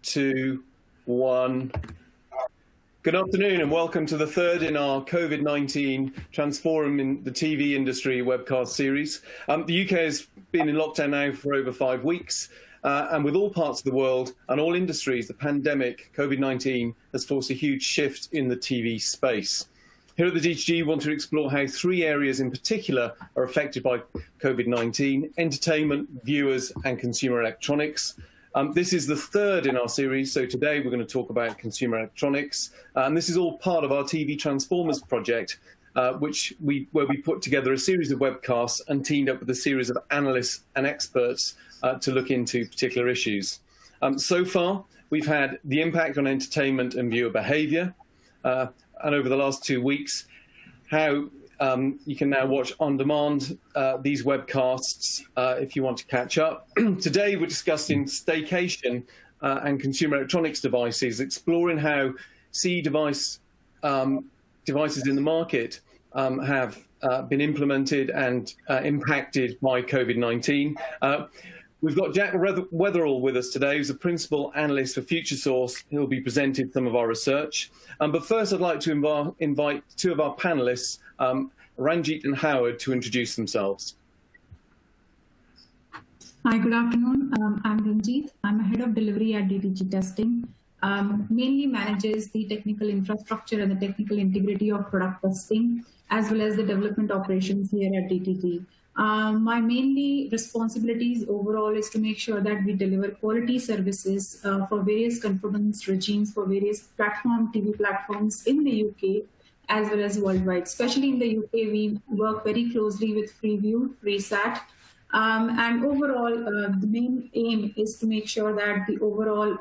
2, 1. Good afternoon and welcome to the third in our COVID-19 Transforming the TV Industry webcast series. The UK has been in lockdown now for over 5 weeks, and with all parts of the world and all industries, the pandemic, COVID-19, has forced a huge shift in the TV space. Here at the DTG, we want to explore how 3 areas in particular are affected by COVID-19: entertainment, viewers, and consumer electronics. This is the third in our series, so today we're going to talk about consumer electronics. And this is all part of our TV Transformers project, where we put together a series of webcasts and teamed up with a series of analysts and experts to look into particular issues. So far, we've had the impact on entertainment and viewer behaviour, and over the last 2 weeks, how you can now watch on demand these webcasts if you want to catch up. Today we're discussing Staycation and consumer electronics devices, exploring how CE devices in the market have been implemented and impacted by COVID-19. We've got Jack Wetherill with us today, who's a principal analyst for Futuresource. He'll be presenting some of our research. But first, I'd like to invite 2 of our panelists, Ranjeet and Howard, to introduce themselves. Hi, good afternoon. I'm Ranjeet. I'm a head of delivery at DTG Testing. Mainly manages the technical infrastructure and the technical integrity of product testing, as well as the development operations here at DTG. My mainly responsibilities overall is to make sure that we deliver quality services for various conformance regimes for various TV platforms in the UK as well as worldwide. Especially in the UK, we work very closely with Freeview, FreeSat, and overall the main aim is to make sure that the overall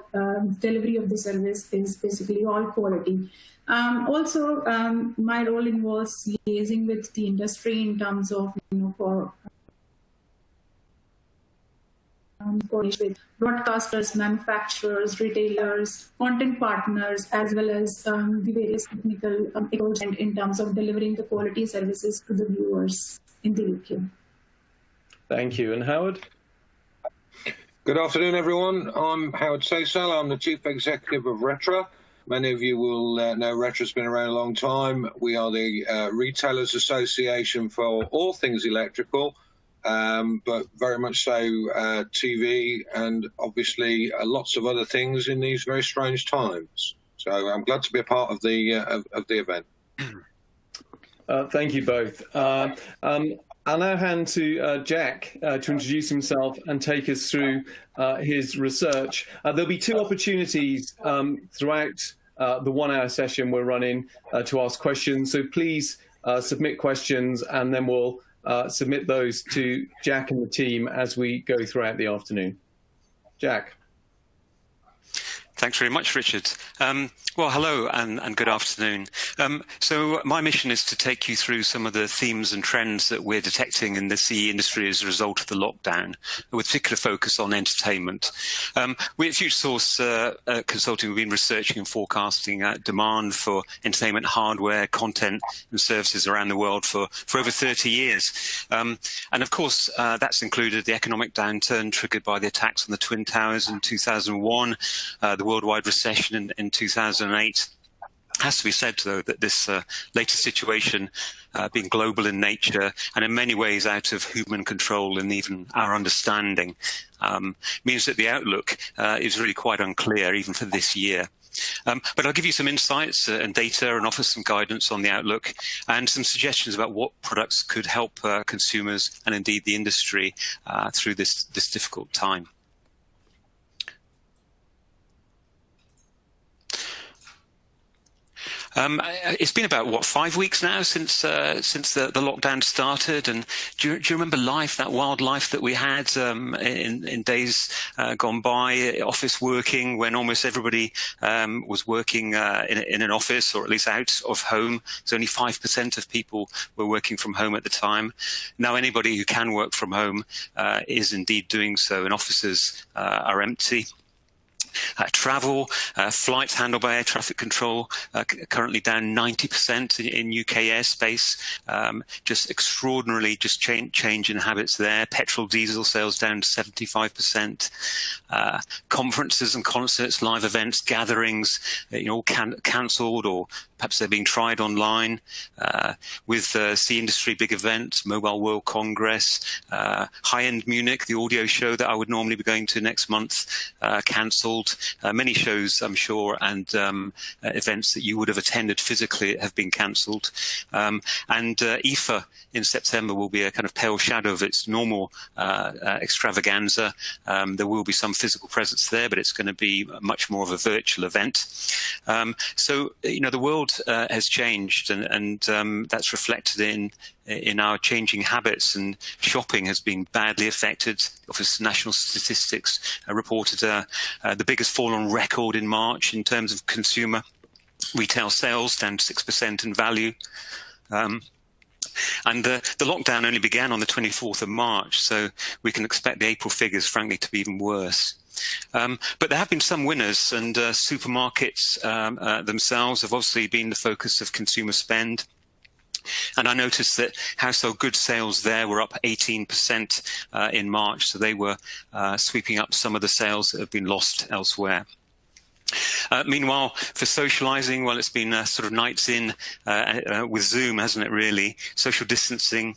delivery of the service is basically all quality. Also, my role involves liaising with the industry in terms of, for with broadcasters, manufacturers, retailers, content partners, as well as the various technical experts in terms of delivering the quality services to the viewers in the UK. Thank you. And Howard? Good afternoon, everyone. I'm Howard Saycell. I'm the Chief Executive of Retra. Many of you will know Retra's been around a long time. We are the Retailers Association for all things electrical, but very much so TV and obviously lots of other things in these very strange times. So I'm glad to be a part of the event. Thank you both. I'll now hand to Jack to introduce himself and take us through his research. There'll be 2 opportunities throughout the 1-hour session we're running to ask questions. So please submit questions and then we'll submit those to Jack and the team as we go throughout the afternoon. Jack. Thanks very much, Richard. Well, hello and good afternoon. So my mission is to take you through some of the themes and trends that we're detecting in the CE industry as a result of the lockdown, with particular focus on entertainment. We at Futuresource Consulting have been researching and forecasting demand for entertainment hardware, content and services around the world for over 30 years. And of course, that's included the economic downturn triggered by the attacks on the Twin Towers in 2001, the worldwide recession in 2008. It has to be said, though, that this latest situation, being global in nature and in many ways out of human control and even our understanding, means that the outlook is really quite unclear even for this year. But I'll give you some insights and data and offer some guidance on the outlook and some suggestions about what products could help consumers and indeed the industry through this difficult time. It's been about 5 weeks now since the lockdown started, and do you remember life, that wild life that we had in days gone by, office working, when almost everybody was working in an office or at least out of home. So only 5% of people were working from home at the time. Now anybody who can work from home is indeed doing so, and offices are empty. Travel, flights handled by air traffic control, currently down 90% in UK airspace. Just extraordinarily change in habits there. Petrol, diesel sales down 75%. Conferences and concerts, live events, gatherings, all cancelled, or perhaps they're being tried online. With CE Industry big events, Mobile World Congress, High-End Munich, the audio show that I would normally be going to next month, cancelled. Many shows, I'm sure, and events that you would have attended physically have been cancelled. And IFA in September will be a kind of pale shadow of its normal extravaganza. There will be some physical presence there, but it's going to be much more of a virtual event. So, the world has changed, and that's reflected in our changing habits, and shopping has been badly affected. The Office of National Statistics reported the biggest fall on record in March in terms of consumer retail sales, down 6% in value. And the lockdown only began on the 24th of March, so we can expect the April figures, frankly, to be even worse. But there have been some winners, and supermarkets themselves have obviously been the focus of consumer spend. And I noticed that household goods sales there were up 18% in March, so they were sweeping up some of the sales that have been lost elsewhere. Meanwhile, for socializing, well, it's been sort of nights in with Zoom, hasn't it, really? Social distancing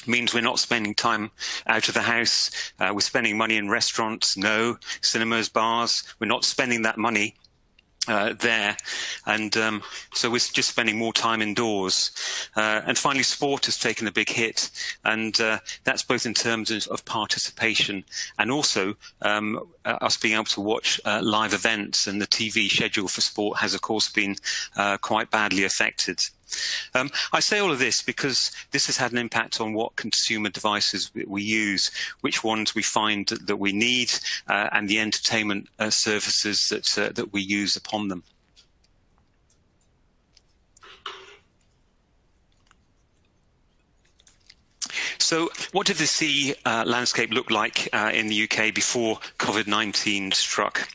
means we're not spending time out of the house. We're spending money in restaurants, cinemas, bars. We're not spending that money there, and so we're just spending more time indoors. And finally, sport has taken a big hit, and that's both in terms of participation and also us being able to watch live events, and the TV schedule for sport has, of course, been quite badly affected. I say all of this because this has had an impact on what consumer devices we use, which ones we find that we need, and the entertainment services that we use upon them. So what did the CE landscape look like in the UK before COVID-19 struck?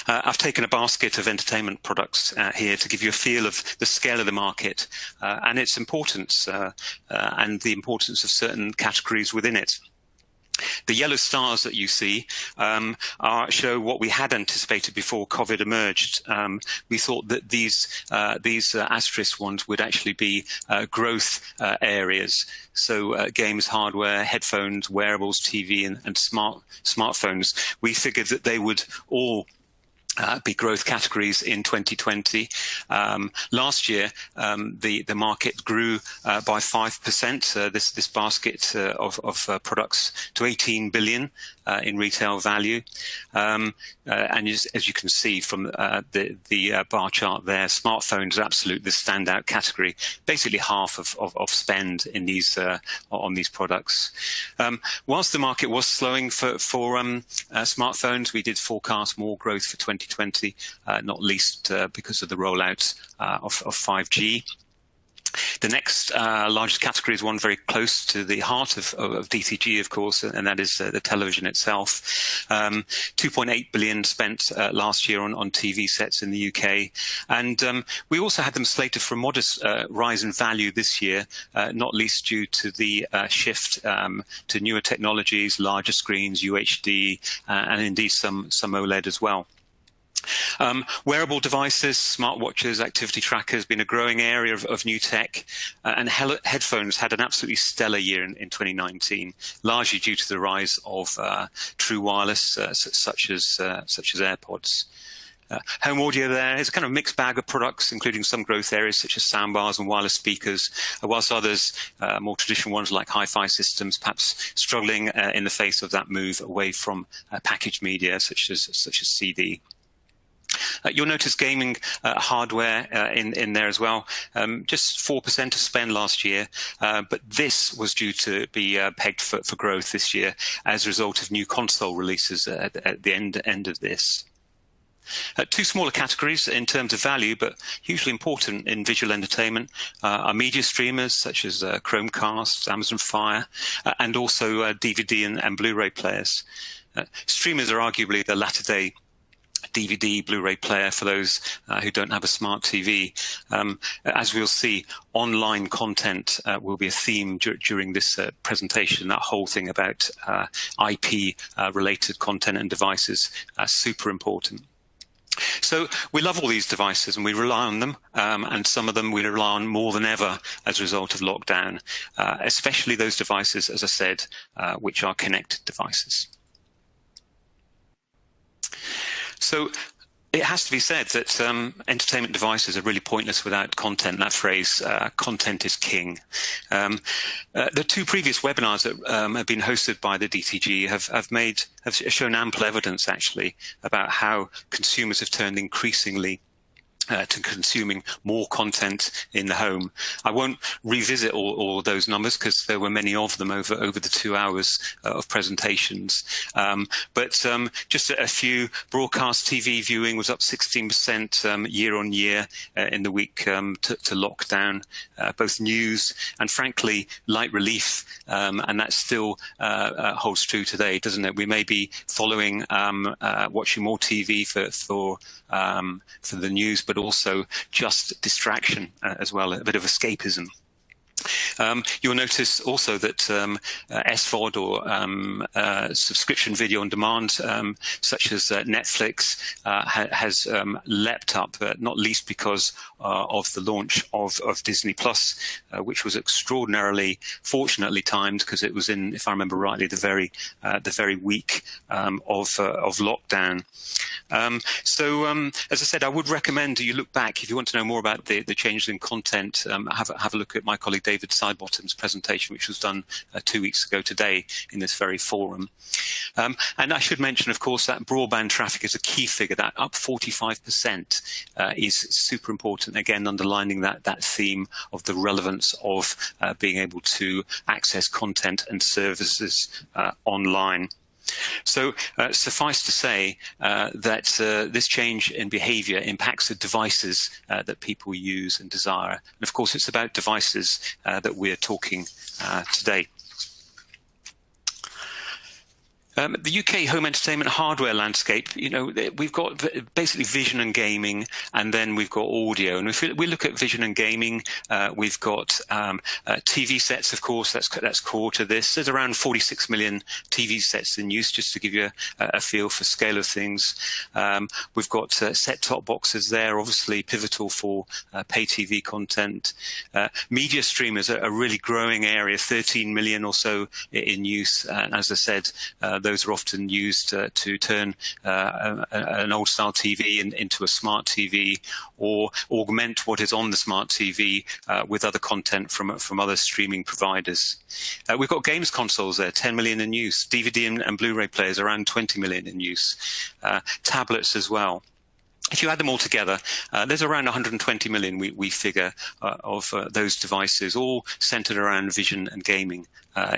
I've taken a basket of entertainment products here to give you a feel of the scale of the market and its importance and the importance of certain categories within it. The yellow stars that you see show what we had anticipated before COVID emerged. We thought that these asterisk ones would actually be growth areas. So games, hardware, headphones, wearables, TV, and smartphones. We figured that they would all be growth categories in 2020. Last year, the market grew by 5%. This basket of products to 18 billion in retail value. And as you can see from the bar chart there, smartphones are absolutely the standout category. Basically half of spend in these on these products. Whilst the market was slowing for smartphones, we did forecast more growth for 2020, not least because of the rollout of 5G. The next largest category is one very close to the heart of DTG, of course, and that is the television itself. 2.8 billion spent last year on TV sets in the UK. And we also had them slated for a modest rise in value this year, not least due to the shift to newer technologies, larger screens, UHD, and indeed some OLED as well. Wearable devices, smartwatches, activity trackers, been a growing area of new tech, and headphones had an absolutely stellar year in 2019, largely due to the rise of true wireless, such as AirPods. Home audio there is a kind of mixed bag of products, including some growth areas such as soundbars and wireless speakers, whilst others, more traditional ones like hi-fi systems, perhaps struggling in the face of that move away from packaged media such as CD. You'll notice gaming hardware in there as well. Just 4% of spend last year, but this was due to be pegged for growth this year as a result of new console releases at the end of this. Two smaller categories in terms of value, but hugely important in visual entertainment, are media streamers such as Chromecast, Amazon Fire, and also DVD and Blu-ray players. Streamers are arguably the latter-day DVD, Blu-ray player for those who don't have a smart TV. As we'll see, online content will be a theme during this presentation. That whole thing about IP-related content and devices, super important. So we love all these devices and we rely on them, and some of them we rely on more than ever as a result of lockdown, especially those devices, as I said, which are connected devices. So it has to be said that entertainment devices are really pointless without content. That phrase, content is king. The two previous webinars that have been hosted by the DTG have shown ample evidence, actually, about how consumers have turned increasingly to consuming more content in the home. I won't revisit all of those numbers because there were many of them over the 2 hours of presentations. But just a few. Broadcast TV viewing was up 16% year on year in the week to lockdown. Both news and, frankly, light relief, and that still holds true today, doesn't it? We may be following, watching more TV for the news, but also just distraction as well, a bit of escapism. You'll notice also that SVOD or subscription video on demand, such as Netflix, has leapt up, not least because of the launch of Disney Plus, which was extraordinarily, fortunately timed, because it was in, if I remember rightly, the very week of lockdown. As I said, I would recommend you look back if you want to know more about the changes in content. Have a look at my colleague David Sidebottom's presentation, which was done 2 weeks ago today in this very forum. And I should mention, of course, that broadband traffic is a key figure. That up 45% is super important, again, underlining that theme of the relevance of being able to access content and services online. So suffice to say that this change in behavior impacts the devices that people use and desire. And of course, it's about devices that we're talking today. The UK home entertainment hardware landscape, we've got basically vision and gaming, and then we've got audio. And if we look at vision and gaming, we've got TV sets, of course, that's core to this. There's around 46 million TV sets in use, just to give you a feel for scale of things. We've got set-top boxes there, obviously pivotal for pay TV content. Media streamers are a really growing area, 13 million or so in use. And as I said, those are often used to turn an old-style TV into a smart TV, or augment what is on the smart TV with other content from other streaming providers. We've got games consoles there, 10 million in use. DVD and Blu-ray players, around 20 million in use. Tablets as well. If you add them all together, there's around 120 million, we figure, of those devices, all centered around vision and gaming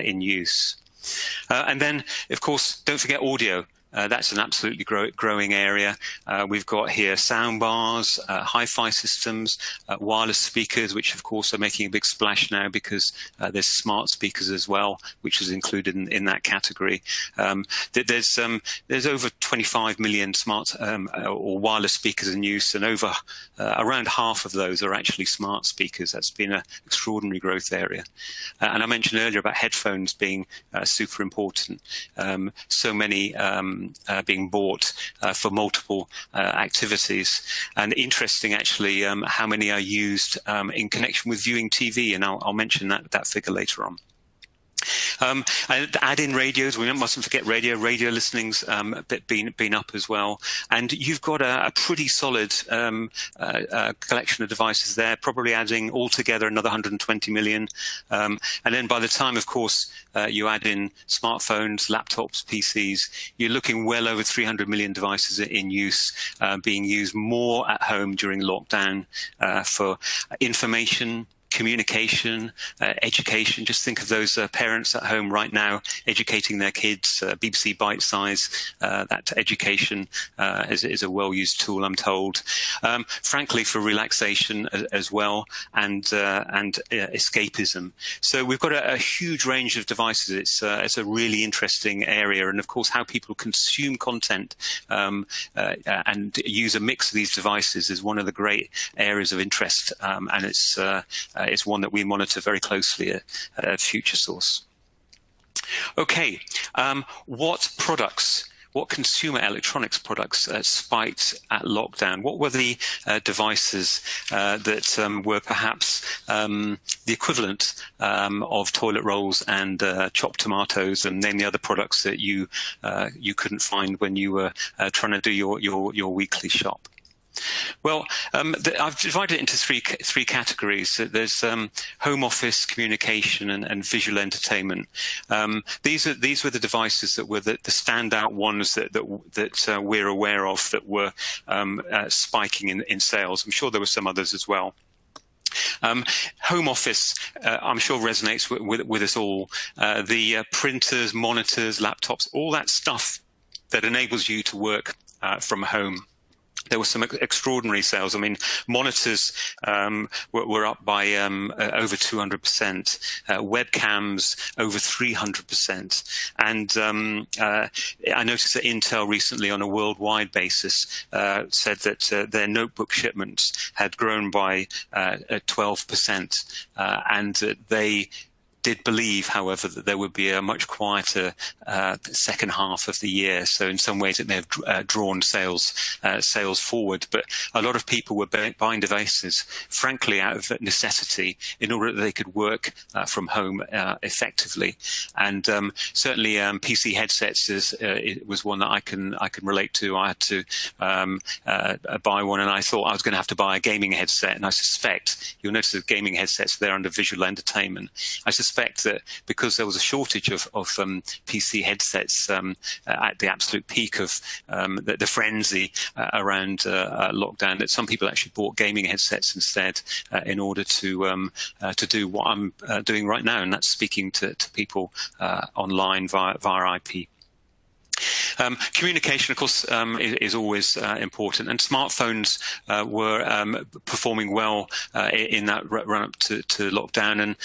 in use. And then, of course, don't forget audio. That's an absolutely growing area. We've got here sound bars, hi-fi systems, wireless speakers, which of course are making a big splash now because there's smart speakers as well, which is included in that category. There's over 25 million smart or wireless speakers in use, and over around half of those are actually smart speakers. That's been an extraordinary growth area. And I mentioned earlier about headphones being super important. So many being bought for multiple activities, and interesting actually how many are used in connection with viewing TV, and I'll mention that figure later on. Add in radios. We mustn't forget radio listening's been up as well, and you've got a pretty solid collection of devices there, probably adding altogether another 120 million, and then by the time, of course, you add in smartphones, laptops, PCs, you're looking well over 300 million devices in use, being used more at home during lockdown for information, communication, education. Just think of those parents at home right now educating their kids. BBC Bite Size, that education is a well-used tool, I'm told. Frankly, for relaxation as well, and escapism. So we've got a huge range of devices. It's a really interesting area, and of course, how people consume content and use a mix of these devices is one of the great areas of interest, and it's one that we monitor very closely at Futuresource. Okay, what consumer electronics products spiked at lockdown? What were the devices that were perhaps the equivalent of toilet rolls and chopped tomatoes, and name the other products that you couldn't find when you were trying to do your weekly shop? Well, I've divided it into three categories. There's home office, communication, and visual entertainment. These were the devices that were the standout ones that we're aware of that were spiking in sales. I'm sure there were some others as well. Home office, I'm sure resonates with us all. The printers, monitors, laptops, all that stuff that enables you to work from home. There were some extraordinary sales. I mean, monitors were up by over 200%, webcams over 300%. And I noticed that Intel recently, on a worldwide basis, said that their notebook shipments had grown by 12%, and they did believe, however, that there would be a much quieter second half of the year. So in some ways it may have drawn sales forward. But a lot of people were buying devices, frankly, out of necessity in order that they could work from home effectively. And certainly PC headsets was one that I can relate to. I had to buy one, and I thought I was going to have to buy a gaming headset. And I suspect, you'll notice the gaming headsets there under visual entertainment. I suspect that because there was a shortage of PC headsets at the absolute peak of the frenzy around lockdown, that some people actually bought gaming headsets instead in order to do what I'm doing right now, and that's speaking to people online via IP. Communication, of course, is always important, and smartphones were performing well in that run-up to lockdown. And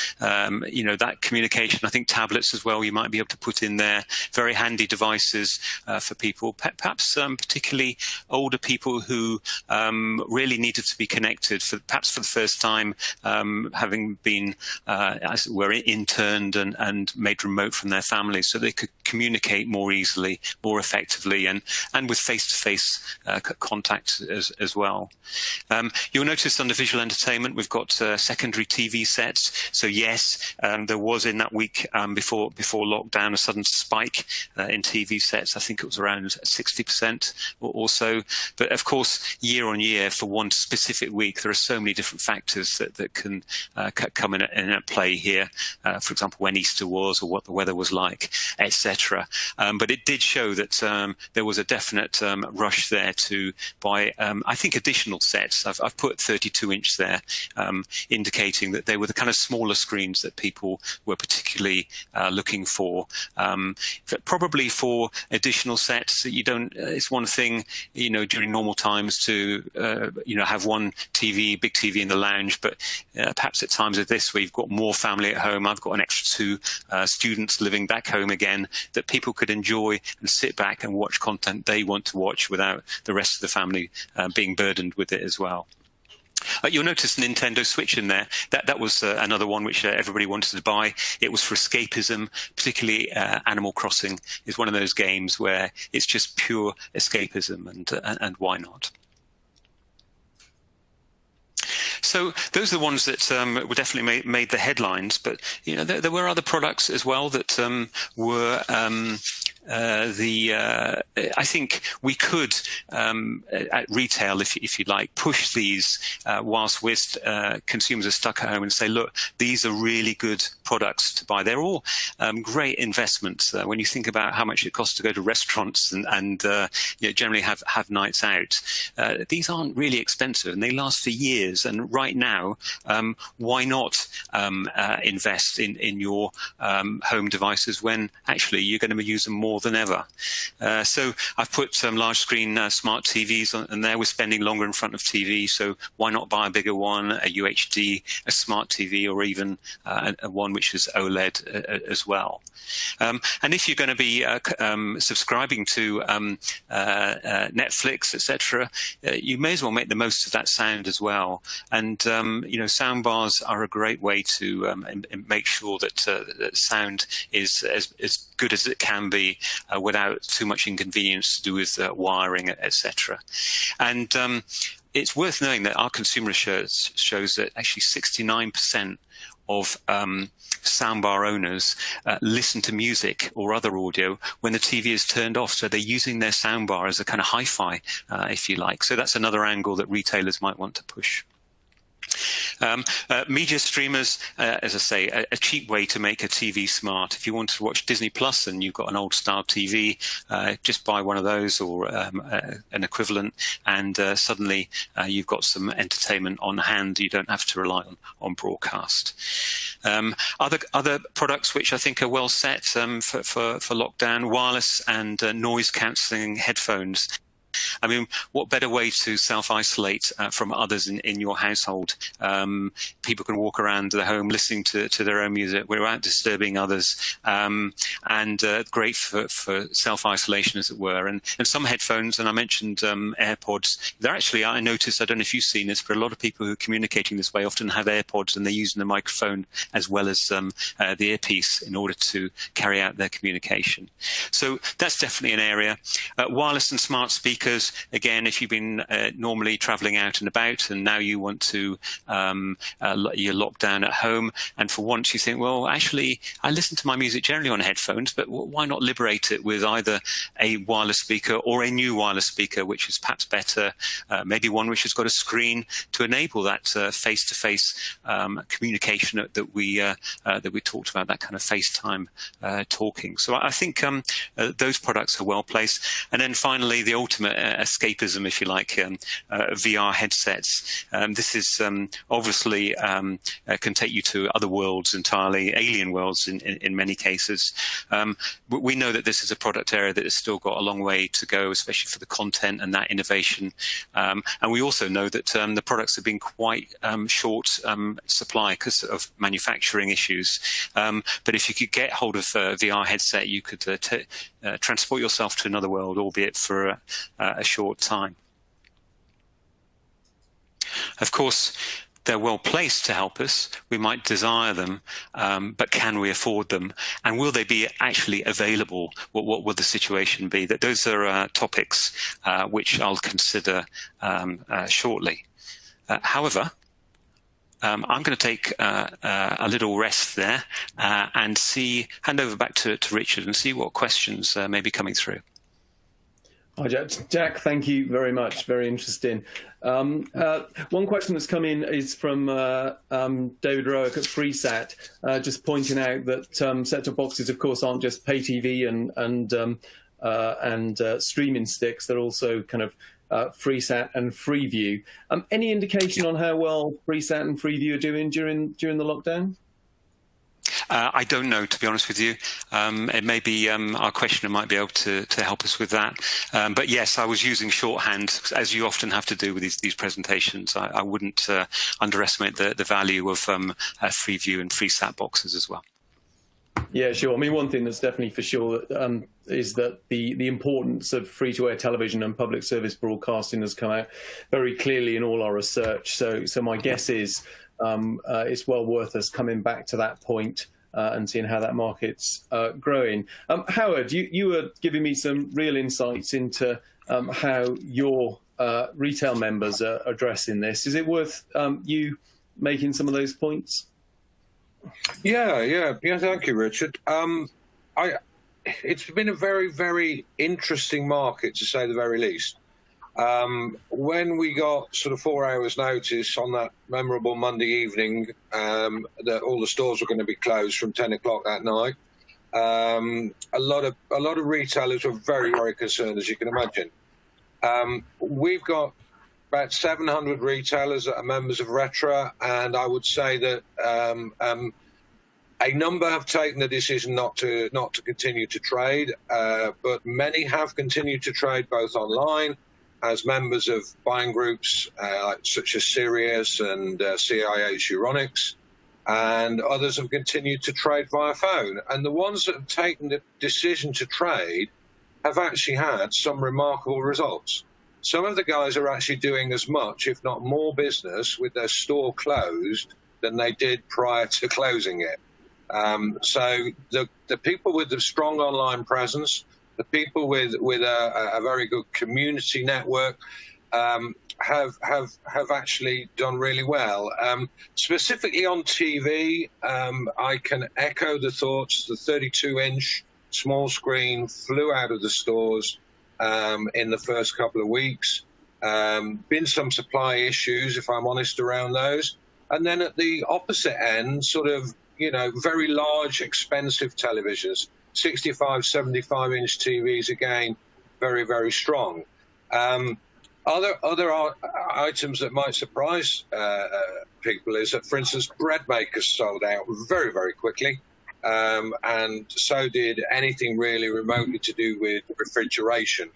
that communication, I think tablets as well, you might be able to put in there. Very handy devices for people, perhaps particularly older people who really needed to be connected, perhaps for the first time, having been, as it were, interned and made remote from their families, so they could communicate more easily, more effectively, and with face-to-face contact as well. You'll notice under visual entertainment we've got secondary TV sets. So yes, there was in that week before lockdown a sudden spike in TV sets. I think it was around 60% or so. But of course, year on year for one specific week, there are so many different factors that can come in at play here. For example, when Easter was, or what the weather was like, etc. But it did show that there was a definite rush there to buy, I think, additional sets. I've put 32-inch there, indicating that they were the kind of smaller screens that people were particularly looking for. Probably for additional sets, that you don't. It's one thing, during normal times to have one TV, big TV in the lounge, but perhaps at times of this where you've got more family at home. I've got an extra 2 students living back home again, that people could enjoy and sit back and watch content they want to watch without the rest of the family being burdened with it as well. You'll notice Nintendo Switch in there. That was another one which everybody wanted to buy. It was for escapism, particularly Animal Crossing is one of those games where it's just pure escapism, and why not? So those are the ones that were definitely made the headlines, but there were other products as well that were I think we could, at retail, if you like, push these whilst consumers are stuck at home and say, look, these are really good products to buy. They're all great investments. When you think about how much it costs to go to restaurants and generally have nights out, these aren't really expensive and they last for years. And right now, why not invest in your home devices when actually you're going to use them more than ever? So I've put some large screen smart TVs on there. We're spending longer in front of TV, so why not buy a bigger one, a UHD, a smart TV, or even a one which is OLED as well. And if you're going to be subscribing to Netflix, etc., you may as well make the most of that sound as well. And sound bars are a great way to make sure that sound is as good as it can be without too much inconvenience to do with wiring, etc. And it's worth knowing that our consumer research shows that actually 69% of soundbar owners listen to music or other audio when the TV is turned off. So they're using their soundbar as a kind of hi-fi, if you like. So that's another angle that retailers might want to push. Media streamers, as I say, a cheap way to make a TV smart. If you want to watch Disney Plus and you've got an old style TV, just buy one of those or an equivalent, and suddenly you've got some entertainment on hand. You don't have to rely on broadcast. Other products which I think are well set for lockdown: wireless and noise cancelling headphones. I mean, what better way to self-isolate from others in your household? People can walk around the home listening to their own music without disturbing others, and great for self-isolation, as it were. And some headphones, and I mentioned AirPods, they're actually, I noticed, I don't know if you've seen this, but a lot of people who are communicating this way often have AirPods and they're using the microphone as well as the earpiece in order to carry out their communication. So that's definitely an area. Wireless and smart speakers. Again, if you've been normally traveling out and about and now you want to, you're locked down at home, and for once you think, well, actually, I listen to my music generally on headphones, but why not liberate it with either a wireless speaker or a new wireless speaker, which is perhaps better, maybe one which has got a screen to enable that face-to-face communication that we talked about, that kind of FaceTime talking. So I think those products are well placed. And then finally, the ultimate escapism, if you like, VR headsets. This is obviously can take you to other worlds entirely, alien worlds in many cases. We know that this is a product area that has still got a long way to go, especially for the content and that innovation. And we also know that the products have been quite short supply because of manufacturing issues. But if you could get hold of a VR headset, you could transport yourself to another world, albeit for a short time. Of course, they're well placed to help us. We might desire them, but can we afford them? And will they be actually available? What will the situation be? Those are topics which I'll consider shortly. However, I'm going to take a little rest there and hand over back to Richard and see what questions may be coming through. Hi, Jack, thank you very much. Very interesting. One question that's come in is from David Rowick at FreeSat, just pointing out that set-top boxes, of course, aren't just pay TV and streaming sticks. They're also kind of FreeSat and Freeview. Any indication on how well FreeSat and Freeview are doing during the lockdown? I don't know, to be honest with you. It may be our questioner might be able to help us with that. But yes, I was using shorthand, as you often have to do with these presentations. I wouldn't underestimate the value of Freeview and FreeSat boxes as well. Yeah, sure. I mean, one thing that's definitely for sure is that the importance of free-to-air television and public service broadcasting has come out very clearly in all our research. So my guess is it's well worth us coming back to that point and seeing how that market's growing. Howard, you were giving me some real insights into how your retail members are addressing this. Is it worth you making some of those points? Yeah. Thank you, Richard. it's been a very, very interesting market, to say the very least. When we got sort of 4 hours notice on that memorable Monday evening that all the stores were going to be closed from 10 o'clock that night, a lot of retailers were very, very concerned, as you can imagine. We've got about 700 retailers that are members of Retra, and I would say that a number have taken the decision not to continue to trade, but many have continued to trade both online as members of buying groups such as Sirius and CIH Euronics, and others have continued to trade via phone. And the ones that have taken the decision to trade have actually had some remarkable results. Some of the guys are actually doing as much, if not more, business with their store closed than they did prior to closing it. So the people with the strong online presence, the people with a very good community network have actually done really well. Specifically on TV, I can echo the thoughts. The 32-inch small screen flew out of the stores in the first couple of weeks. Been some supply issues, if I'm honest, around those. And then at the opposite end, sort of, very large, expensive televisions, 65, 75-inch TVs, again, very, very strong. Other items that might surprise people is that, for instance, bread makers sold out very, very quickly, and so did anything really remotely to do with refrigeration.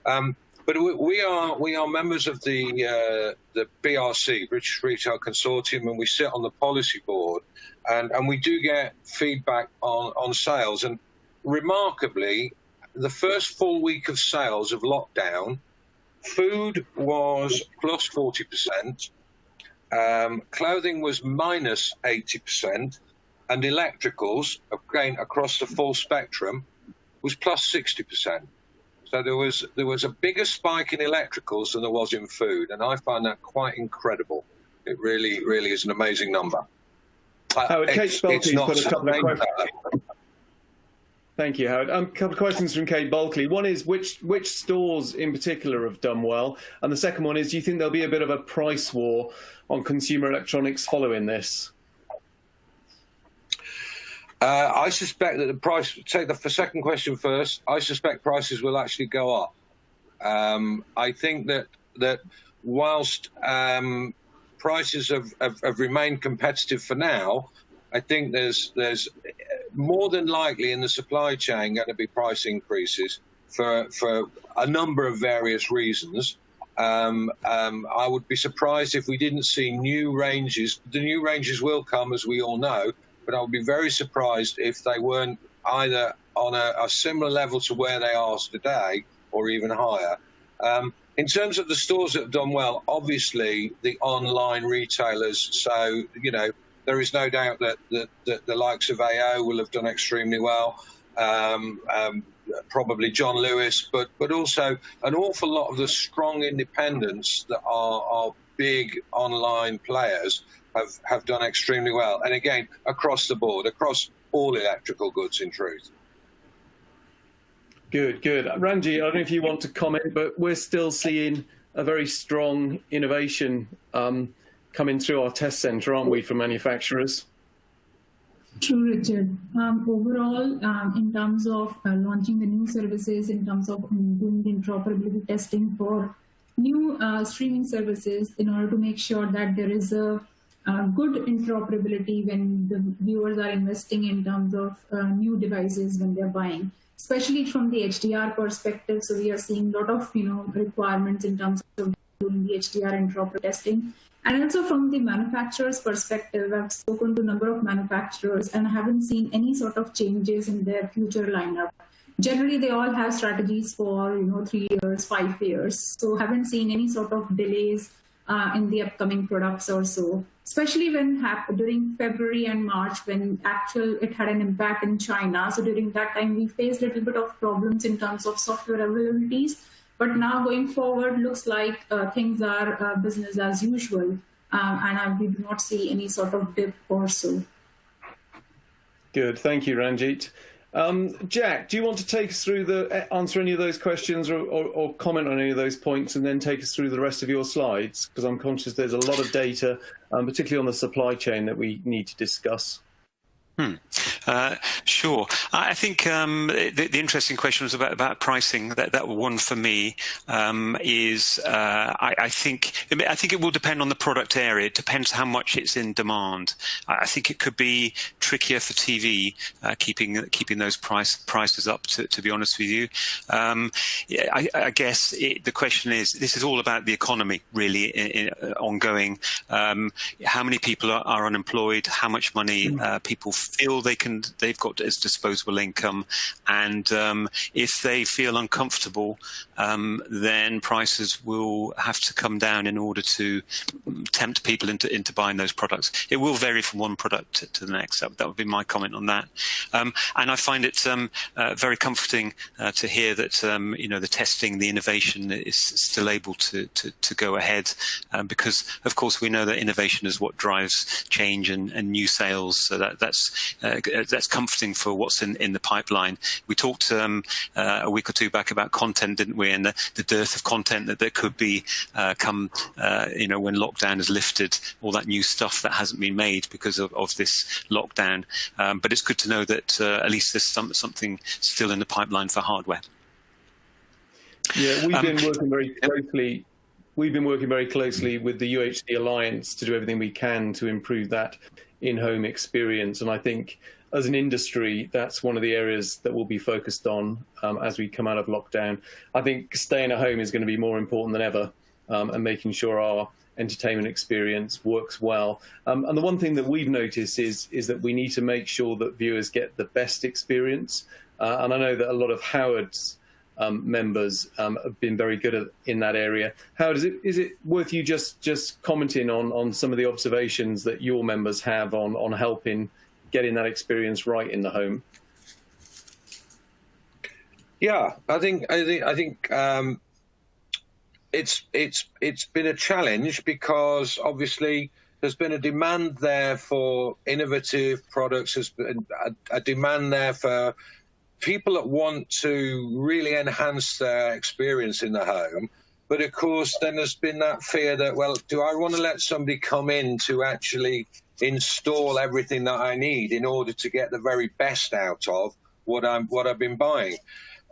But we are members of the BRC, British Retail Consortium, and we sit on the policy board, and we do get feedback on sales. And remarkably, the first full week of sales of lockdown, food was plus 40%, clothing was minus 80%, and electricals, again across the full spectrum, was plus 60%. So there was a bigger spike in electricals than there was in food, and I find that quite incredible. It really, really is an amazing number. Howard, Kate Bulkley's put a couple of questions. Thank you, Howard. A couple of questions from Kate Bulkley. One is which stores in particular have done well, and the second one is, do you think there'll be a bit of a price war on consumer electronics following this? I suspect that the price, take the second question first, I suspect prices will actually go up. I think that whilst prices have remained competitive for now, I think there's more than likely in the supply chain going to be price increases for a number of various reasons. I would be surprised if we didn't see new ranges. The new ranges will come, as we all know, but I would be very surprised if they weren't either on a similar level to where they are today or even higher. In terms of the stores that have done well, obviously the online retailers, so, there is no doubt that the likes of AO will have done extremely well, probably John Lewis, but also an awful lot of the strong independents that are big online players have done extremely well. And again, across the board, across all electrical goods, in truth. Good. Ranjeet, I don't know if you want to comment, but we're still seeing a very strong innovation coming through our test centre, aren't we, for manufacturers? True, Richard. Overall, in terms of launching the new services, in terms of doing the interoperability testing for new streaming services, in order to make sure that there is a good interoperability when the viewers are investing in terms of new devices when they're buying, especially from the HDR perspective. So we are seeing a lot of requirements in terms of doing the HDR interoperability testing. And also from the manufacturer's perspective, I've spoken to a number of manufacturers and haven't seen any sort of changes in their future lineup. Generally, they all have strategies for 3 years, 5 years. So haven't seen any sort of delays in the upcoming products or so, especially when during February and March, when it had an impact in China. So during that time, we faced a little bit of problems in terms of software availabilities. But now going forward, looks like things are business as usual, and we do not see any sort of dip or so. Good, thank you, Ranjeet. Jack, do you want to take us through answer any of those questions or comment on any of those points, and then take us through the rest of your slides? Because I'm conscious there's a lot of data, particularly on the supply chain, that we need to discuss. Sure. I think the interesting question was about pricing. That one for me is I think it will depend on the product area. It depends how much it's in demand. I think it could be trickier for TV, keeping those prices up. To be honest with you, I guess the question is, this is all about the economy, really, ongoing. How many people are unemployed? How much money people feel they've got as disposable income, and if they feel uncomfortable, then prices will have to come down in order to tempt people into buying those products. It will vary from one product to the next. That would be my comment on that. And I find it very comforting to hear that the testing, the innovation is still able to go ahead, because of course we know that innovation is what drives change and new sales. So that's comforting for what's in the pipeline. We talked a week or two back about content, didn't we? And the dearth of content that there could be come when lockdown is lifted, all that new stuff that hasn't been made because of this lockdown. But it's good to know that at least there's something still in the pipeline for hardware. Yeah, we've been working very closely. We've been working very closely with the UHD Alliance to do everything we can to improve that in-home experience. And I think as an industry, that's one of the areas that we'll be focused on as we come out of lockdown. I think staying at home is going to be more important than ever, and making sure our entertainment experience works well. And the one thing that we've noticed is that we need to make sure that viewers get the best experience. And I know that a lot of Howard's members have been very good in that area. Howard, is it worth you just commenting on some of the observations that your members have on helping getting that experience right in the home? Yeah, I think it's been a challenge, because obviously there's been a demand there for innovative products. There's been a demand there for people that want to really enhance their experience in the home. But of course, then there's been that fear that, well, do I want to let somebody come in to actually install everything that I need in order to get the very best out of what I've been buying?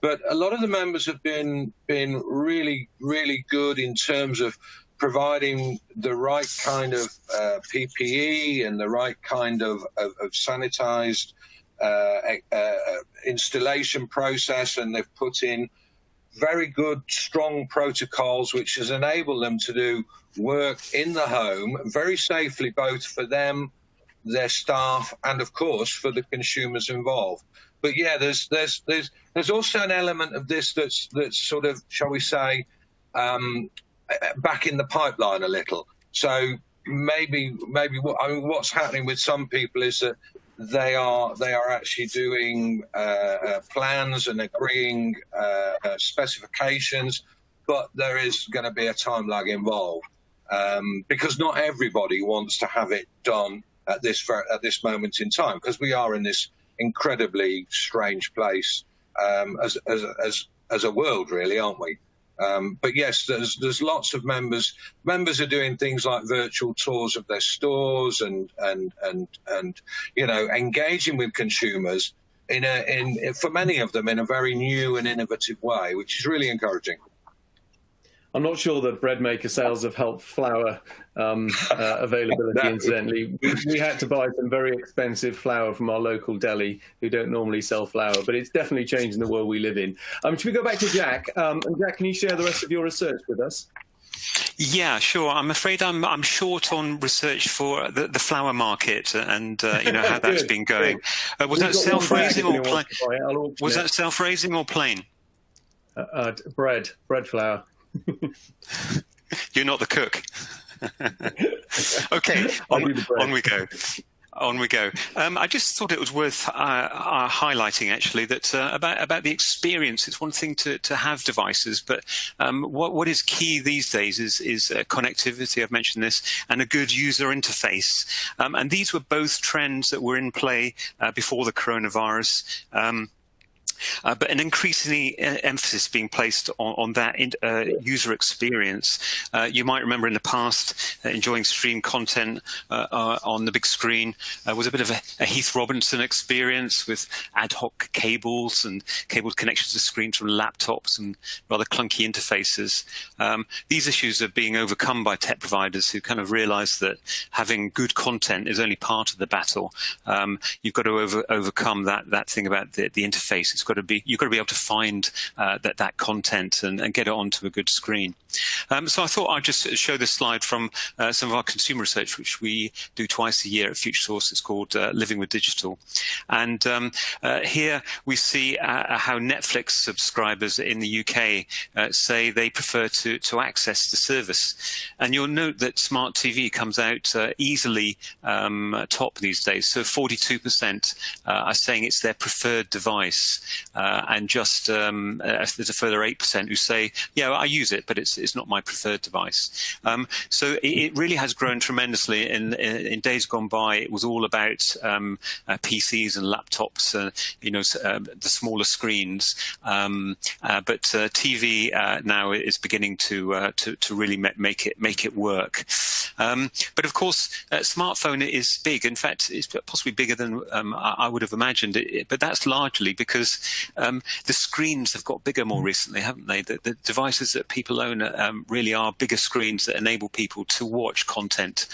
But a lot of the members have been really, really good in terms of providing the right kind of PPE and the right kind of sanitized installation process, and they've put in very good, strong protocols, which has enabled them to do work in the home very safely, both for them, their staff, and of course for the consumers involved. But yeah, there's also an element of this that's sort of, shall we say, back in the pipeline a little. So maybe what's happening with some people is that they are actually doing plans and agreeing specifications, but there is going to be a time lag involved, because not everybody wants to have it done at this moment in time, because we are in this incredibly strange place as a world, really, aren't we? But yes, there's lots of members. Members are doing things like virtual tours of their stores and engaging with consumers for many of them in a very new and innovative way, which is really encouraging. I'm not sure that bread maker sales have helped flour availability, incidentally. We had to buy some very expensive flour from our local deli, who don't normally sell flour, but it's definitely changing the world we live in. Should we go back to Jack? And Jack, can you share the rest of your research with us? Yeah, sure. I'm afraid I'm short on research for the flour market and how that's been going. Was that self-raising or plain? Was that self-raising or plain? Bread flour. You're not the cook. Okay, on we go. On we go. I just thought it was worth highlighting, actually, that about the experience. It's one thing to have devices, but what is key these days is connectivity. I've mentioned this, and a good user interface. And these were both trends that were in play before the coronavirus. But an increasingly emphasis being placed on that user experience. You might remember in the past enjoying stream content on the big screen was a bit of a Heath Robinson experience with ad hoc cables and cabled connections to screens from laptops and rather clunky interfaces. These issues are being overcome by tech providers who kind of realize that having good content is only part of the battle. You've got to overcome that thing about the interface. You've got to be able to find that content and get it onto a good screen. So I thought I'd just show this slide from some of our consumer research, which we do twice a year at Futuresource. It's called Living with Digital. And here we see how Netflix subscribers in the UK say they prefer to access the service. And you'll note that smart TV comes out easily top these days. So 42% are saying it's their preferred device. And just there's a further 8% who say, yeah, I use it, but it's not my preferred device. So it really has grown tremendously. In days gone by, it was all about PCs and laptops, the smaller screens. But TV now is beginning to really make it work. But of course, smartphone is big. In fact, it's possibly bigger than I would have imagined. But that's largely because the screens have got bigger more recently, haven't they? The devices that people own really are bigger screens that enable people to watch content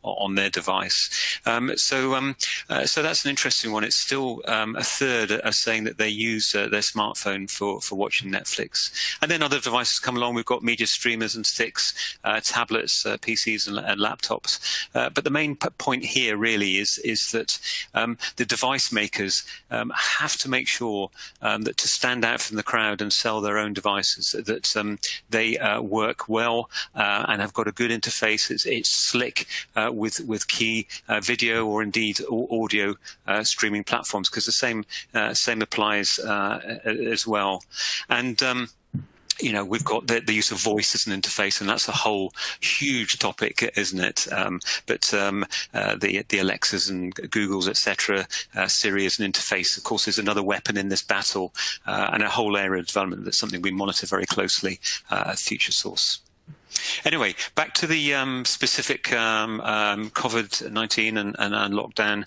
on their device. So that's an interesting one. It's still a third are saying that they use their smartphone for watching Netflix. And then other devices come along. We've got media streamers and sticks, tablets, PCs and laptops. But the main point here really is that the device makers have to make sure that to stand out from the crowd and sell their own devices, that they work well and have got a good interface. It's slick with key video or indeed audio streaming platforms, because the same applies as well. And we've got the use of voice as an interface, and that's a whole huge topic, isn't it? But the Alexas and Googles, etc., Siri as an interface, of course, is another weapon in this battle, and a whole area of development that's something we monitor very closely at Futuresource. Anyway, back to the specific COVID-19 and lockdown.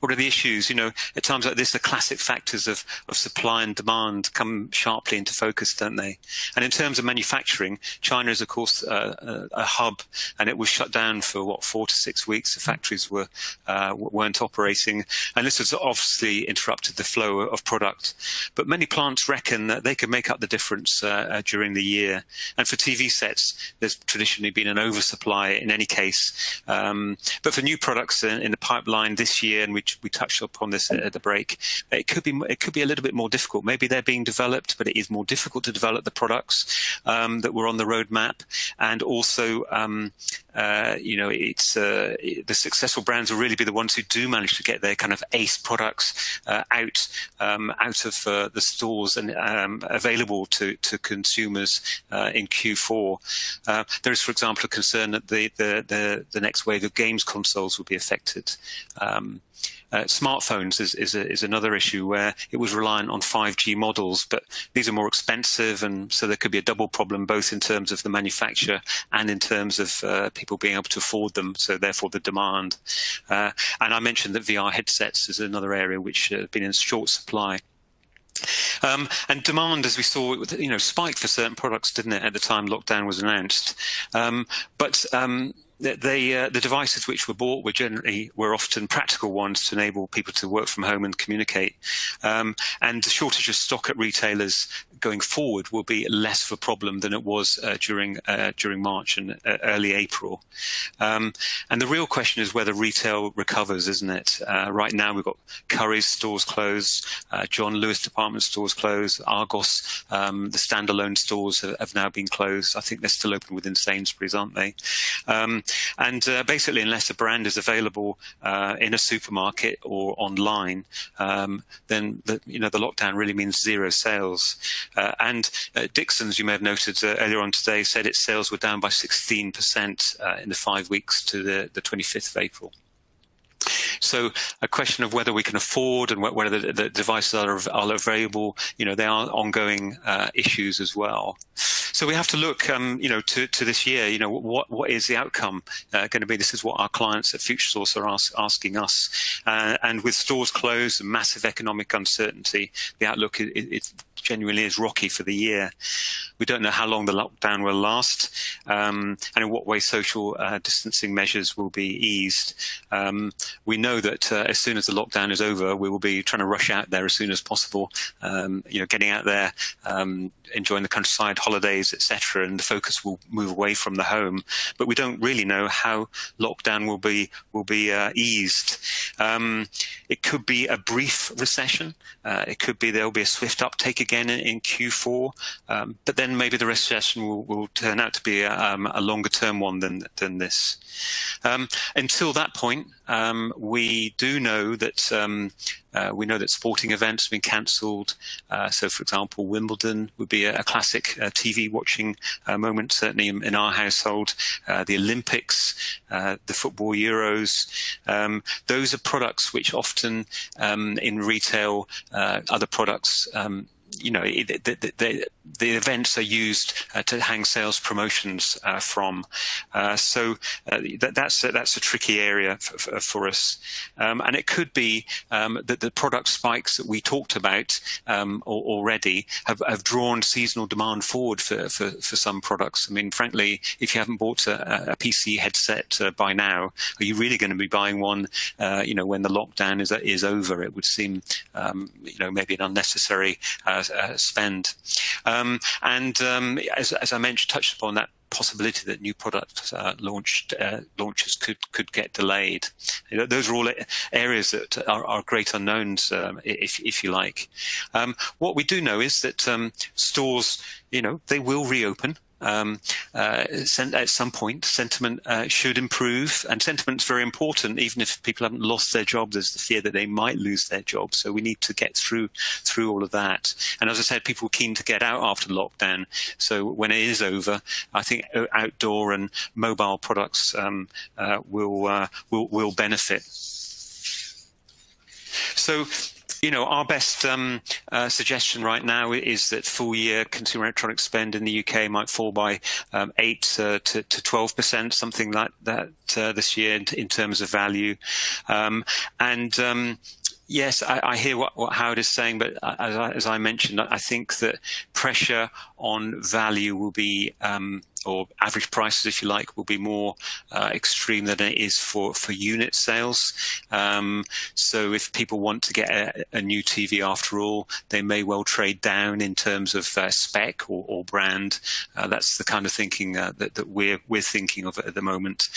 What are the issues? At times like this, the classic factors of supply and demand come sharply into focus, don't they? And in terms of manufacturing, China is, of course, a hub, and it was shut down for 4 to 6 weeks. The factories weren't operating, and this has obviously interrupted the flow of product. But many plants reckon that they could make up the difference during the year. And for TV sets, there's traditionally been an oversupply in any case. But for new products in the pipeline this year, and we touched upon this at the break, it could be a little bit more difficult. Maybe they're being developed, but it is more difficult to develop the products that were on the roadmap. And also, it's the successful brands will really be the ones who do manage to get their kind of ace products out of the stores and available to consumers in Q4. There is, for example, a concern that the next wave of games consoles will be affected. Smartphones is another issue where it was reliant on 5G models, but these are more expensive, and so there could be a double problem, both in terms of the manufacture and in terms of people being able to afford them, so therefore the demand. And I mentioned that VR headsets is another area which has been in short supply. And demand, as we saw, spiked for certain products, didn't it, at the time lockdown was announced? But the devices which were bought were often practical ones to enable people to work from home and communicate. And the shortage of stock at retailers going forward will be less of a problem than it was during March and early April. And the real question is whether retail recovers, isn't it? Right now we've got Curry's stores closed, John Lewis department stores closed, Argos, the standalone stores have now been closed. I think they're still open within Sainsbury's, aren't they? Basically, unless a brand is available in a supermarket or online, then the lockdown really means zero sales. Dixon's, you may have noted earlier on today, said its sales were down by 16% in the 5 weeks to the 25th of April. So a question of whether we can afford and whether the devices are available, they are ongoing issues as well. So we have to look, to this year, what is the outcome going to be? This is what our clients at Futuresource are asking us. And with stores closed and massive economic uncertainty, the outlook it genuinely is rocky for the year. We don't know how long the lockdown will last, and in what way social distancing measures will be eased. We know that as soon as the lockdown is over, we will be trying to rush out there as soon as possible, getting out there, enjoying the countryside, holidays, etc., and the focus will move away from the home. But we don't really know how lockdown will be eased. It could be a brief recession. It could be there'll be a swift uptake again in Q4, but then maybe the recession will turn out to be a longer term one than this. Until that point, we do know that sporting events have been cancelled. So, for example, Wimbledon would be a classic TV watching moment, certainly in our household. The Olympics, the football Euros, those are products which often in retail, other products, the events are used to hang sales promotions from. So that's a tricky area for us. And it could be that the product spikes that we talked about already have drawn seasonal demand forward for some products. I mean, frankly, if you haven't bought a PC headset by now, are you really going to be buying one, when the lockdown is over? It would seem, maybe an unnecessary spend. As I mentioned, touched upon that possibility that new product launches could get delayed. Those are all areas that are great unknowns, if you like. What we do know is that stores, they will reopen. At some point, sentiment should improve, and sentiment's very important. Even if people haven't lost their job, there's the fear that they might lose their job. So we need to get through all of that. And as I said, people are keen to get out after lockdown. So when it is over, I think outdoor and mobile products will benefit. So, our best suggestion right now is that full-year consumer electronics spend in the UK might fall by 8 to 12%, something like that this year in terms of value. Yes, I hear what Howard is saying, but as I mentioned, I think that pressure on value will be, or average prices, if you like, will be more extreme than it is for unit sales. So if people want to get a new TV after all, they may well trade down in terms of spec or brand. That's the kind of thinking that we're thinking of at the moment.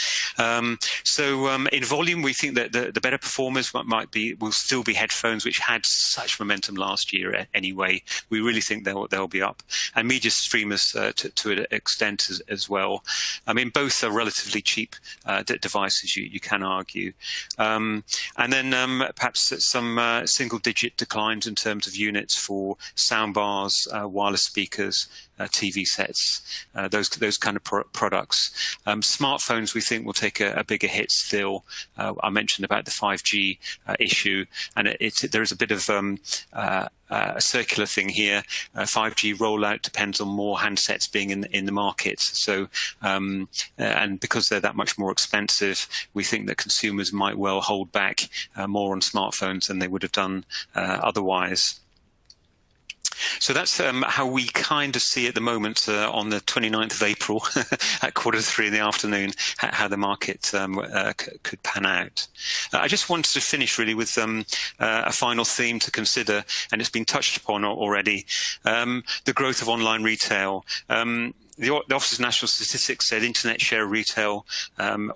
So in volume, we think that the better performers will still be headphones, which had such momentum last year anyway. We really think they'll be up, and media streamers to an extent as well. I mean, both are relatively cheap devices, you can argue. And then perhaps some single-digit declines in terms of units for soundbars, wireless speakers, TV sets, those kind of products. Smartphones, we think, will take a bigger hit still. I mentioned about the 5G issue, and there is a bit of a circular thing here. 5G rollout depends on more handsets being in the market. So, and because they're that much more expensive, we think that consumers might well hold back more on smartphones than they would have done otherwise. So that's how we kind of see at the moment on the 29th of April at 3:15 in the afternoon, how the market could pan out. I just wanted to finish really with a final theme to consider, and it's been touched upon already, the growth of online retail. The Office of National Statistics said internet share of retail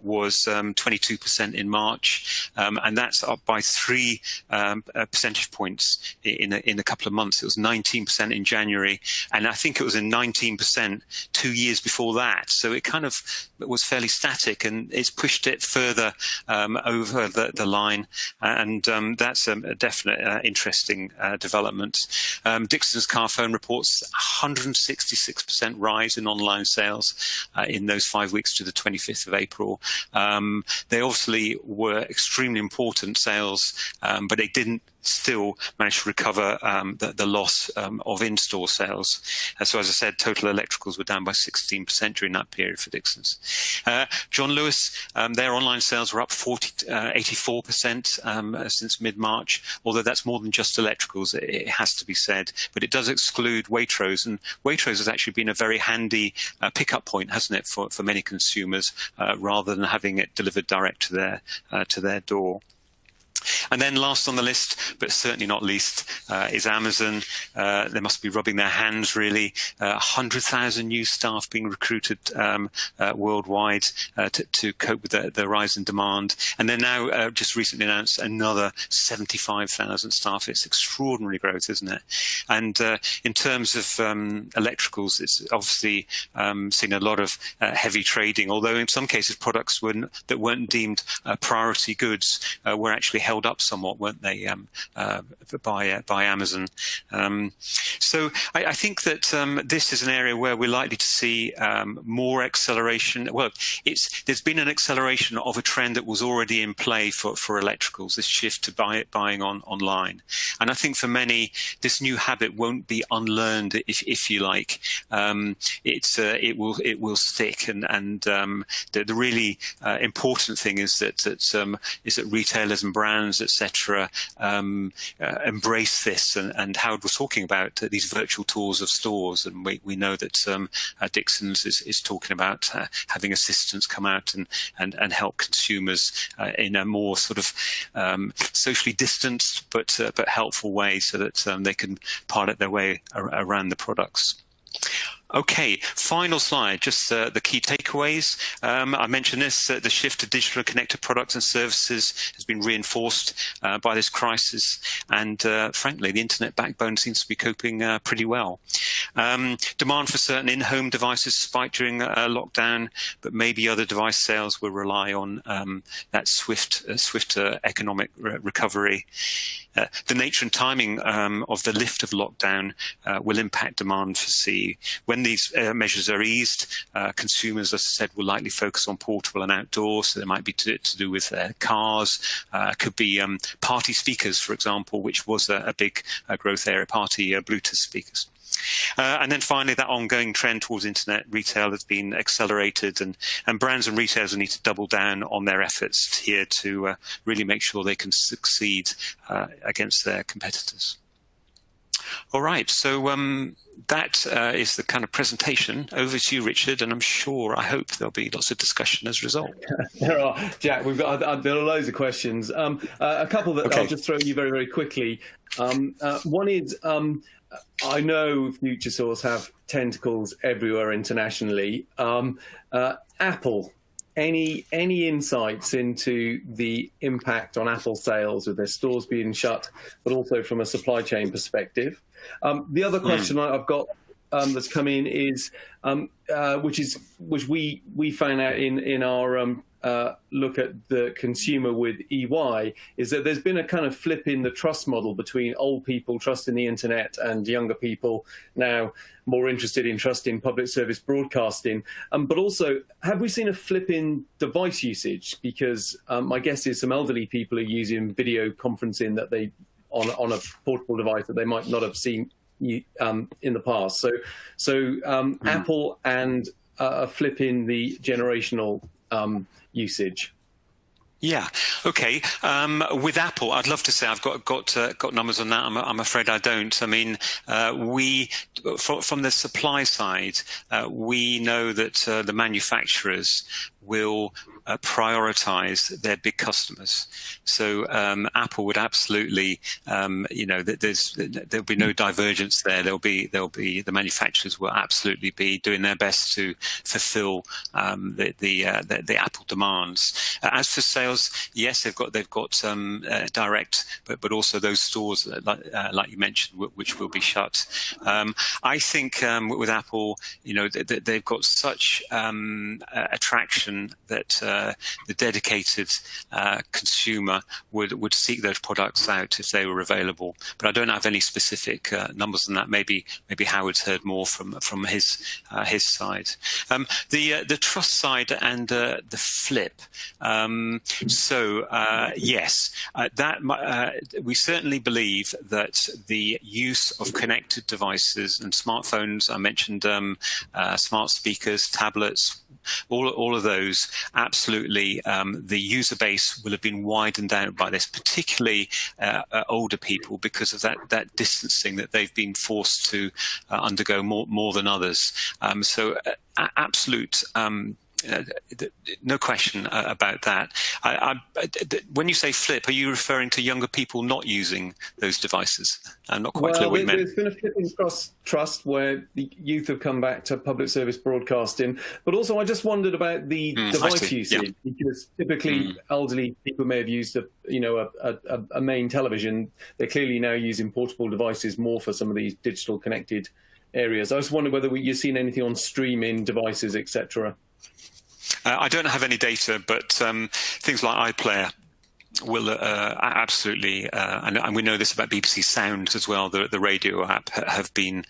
was 22% in March, and that's up by 3 percentage points in a couple of months. It was 19% in January, and I think it was in 19% 2 years before that. So it kind of was fairly static, and it's pushed it further over the line. And that's a definite interesting development. Dixon's Carphone reports 166% rise in online sales in those 5 weeks to the 25th of April. They obviously were extremely important sales, but they didn't still managed to recover the loss of in-store sales. So as I said, total electricals were down by 16% during that period for Dixon's. John Lewis, their online sales were up 84% since mid-March, although that's more than just electricals, it has to be said, but it does exclude Waitrose, and Waitrose has actually been a very handy pickup point, hasn't it, for many consumers, rather than having it delivered direct to their door. And then last on the list, but certainly not least, is Amazon. They must be rubbing their hands, really. 100,000 new staff being recruited worldwide to cope with the rise in demand. And they're now just recently announced another 75,000 staff. It's extraordinary growth, isn't it? And in terms of electricals, it's obviously seen a lot of heavy trading, although in some cases products that weren't deemed priority goods were actually held up somewhat, weren't they, by Amazon. So I think that this is an area where we're likely to see more acceleration. Well, there's been an acceleration of a trend that was already in play for electricals, this shift to buying online. And I think for many, this new habit won't be unlearned, if you like. It will stick. And the really important thing is that retailers and brands, etc., embrace this. And Howard was talking about these virtual tours of stores, and we know that Dixon's is talking about having assistants come out and help consumers in a more sort of socially distanced but helpful way, so that they can pilot their way around the products. Okay, final slide, just the key takeaways. I mentioned this, the shift to digital and connected products and services has been reinforced by this crisis, and frankly, the internet backbone seems to be coping pretty well. Demand for certain in-home devices spiked during lockdown, but maybe other device sales will rely on that swifter economic recovery. The nature and timing of the lift of lockdown will impact demand for CE. When these measures are eased, consumers, as I said, will likely focus on portable and outdoor, so there might be to do with cars, could be party speakers, for example, which was a big growth area, party Bluetooth speakers. And then finally, that ongoing trend towards internet retail has been accelerated, and brands and retailers will need to double down on their efforts here to really make sure they can succeed against their competitors. All right, so that is the kind of presentation. Over to you, Richard, and I hope there'll be lots of discussion as a result. There are, Jack. There are loads of questions. A couple that I'll just throw you very, very quickly. One is, I know Futuresource have tentacles everywhere internationally. Apple, any insights into the impact on Apple sales with their stores being shut, but also from a supply chain perspective? The other question I've got that's come in is, which we found out in our look at the consumer with EY, is that there's been a kind of flip in the trust model between old people trusting the internet and younger people now more interested in trusting public service broadcasting. But also, have we seen a flip in device usage? Because my guess is some elderly people are using video conferencing that they on a portable device that they might not have seen in the past. So Apple and a flip in the generational usage. Yeah. Okay. With Apple, I'd love to say I've got numbers on that. I'm afraid I don't. I mean, from the supply side, we know that the manufacturers will prioritize their big customers. So Apple would absolutely, there'll be no divergence there. There'll be the manufacturers will absolutely be doing their best to fulfill the Apple demands. As for sales sales, yes, they've got direct, but also those stores like you mentioned, which will be shut. I think with Apple, they've got such attraction that the dedicated consumer would seek those products out if they were available. But I don't have any specific numbers on that. Maybe Howard's heard more from his side. The trust side and the flip. Yes, we certainly believe that the use of connected devices and smartphones, I mentioned smart speakers, tablets, all of those, absolutely, the user base will have been widened out by this, particularly older people, because of that distancing that they've been forced to undergo more than others. Absolute. No question about that. When you say flip, are you referring to younger people not using those devices? I'm not quite clear what you meant. There's been a flip in trust where the youth have come back to public service broadcasting, but also I just wondered about the device usage, because typically elderly people may have used a main television. They're clearly now using portable devices more for some of these digital connected areas. I just wonder whether you've seen anything on streaming devices, etc. I don't have any data, but things like iPlayer will absolutely, and we know this about BBC Sound as well, the radio app, have been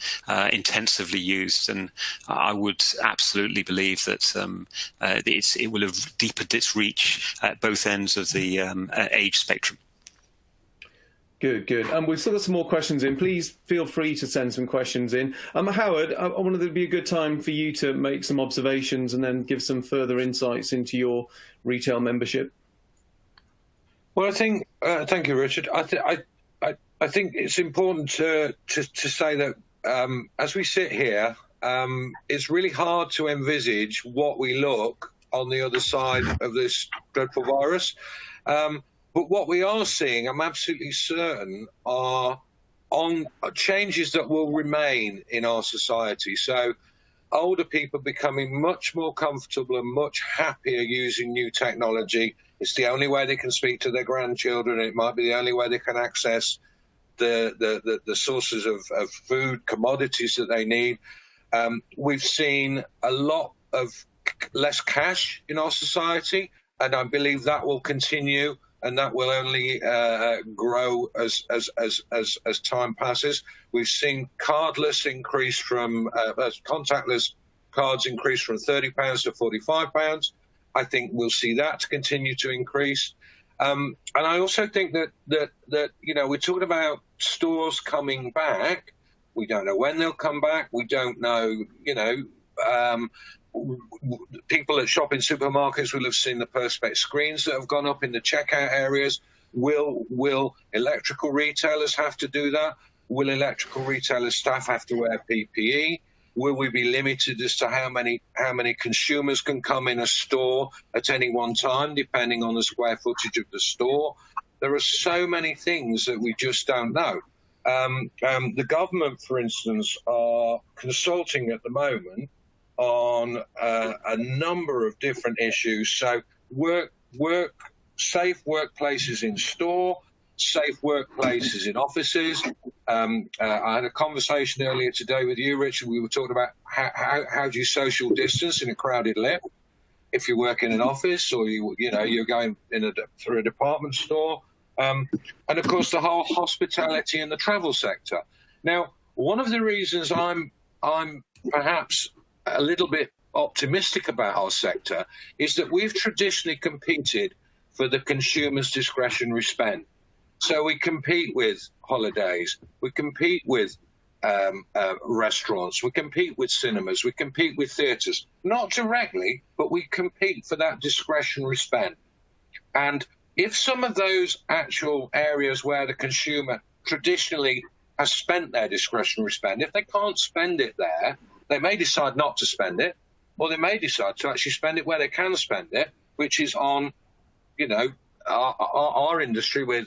intensively used, and I would absolutely believe that it will have deepened its reach at both ends of the age spectrum. Good. We've still got some more questions in. Please feel free to send some questions in. Howard, I wanted it to be a good time for you to make some observations and then give some further insights into your retail membership. Well, I think, thank you, Richard. I think it's important to say that as we sit here, it's really hard to envisage what we look on the other side of this dreadful virus. But what we are seeing, I'm absolutely certain, are changes that will remain in our society. So older people becoming much more comfortable and much happier using new technology. It's the only way they can speak to their grandchildren. It might be the only way they can access the sources of food, commodities that they need. We've seen a lot of less cash in our society, and I believe that will continue. And that will only grow as time passes. We've seen cardless increase from contactless cards increase from £30 to £45. I think we'll see that continue to increase. And I also think that we're talking about stores coming back. We don't know when they'll come back. We don't know, people that shop in supermarkets will have seen the perspex screens that have gone up in the checkout areas. Will electrical retailers have to do that? Will electrical retailers staff have to wear PPE? Will we be limited as to how many consumers can come in a store at any one time, depending on the square footage of the store? There are so many things that we just don't know. The government, for instance, are consulting at the moment on a number of different issues. So safe workplaces in store, safe workplaces in offices. I had a conversation earlier today with you, Richard. We were talking about how do you social distance in a crowded lift if you work in an office, or you're going through a department store, and of course the whole hospitality and the travel sector. Now, one of the reasons I'm perhaps a little bit optimistic about our sector is that we've traditionally competed for the consumer's discretionary spend. So we compete with holidays, we compete with restaurants, we compete with cinemas, we compete with theatres, not directly, but we compete for that discretionary spend. And if some of those actual areas where the consumer traditionally has spent their discretionary spend, if they can't spend it there, they may decide not to spend it, or they may decide to actually spend it where they can spend it, which is on, our industry with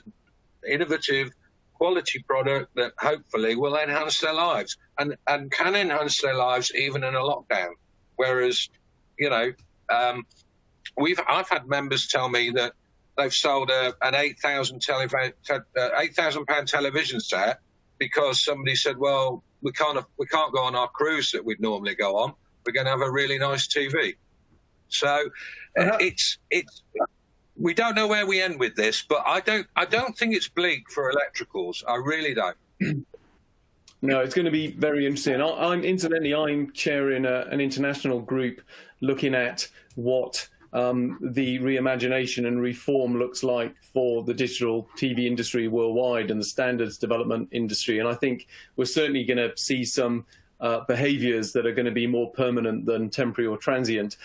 innovative quality product that hopefully will enhance their lives and can enhance their lives even in a lockdown. Whereas, I've had members tell me that they've sold an £8,000 television set because somebody said, well, we can't go on our cruise that we'd normally go on. We're going to have a really nice TV. So we don't know where we end with this, but I don't think it's bleak for electricals. I really don't. No, it's going to be very interesting. I'm chairing an international group looking at what the reimagination and reform looks like for the digital TV industry worldwide and the standards development industry. And I think we're certainly going to see some behaviours that are going to be more permanent than temporary or transient.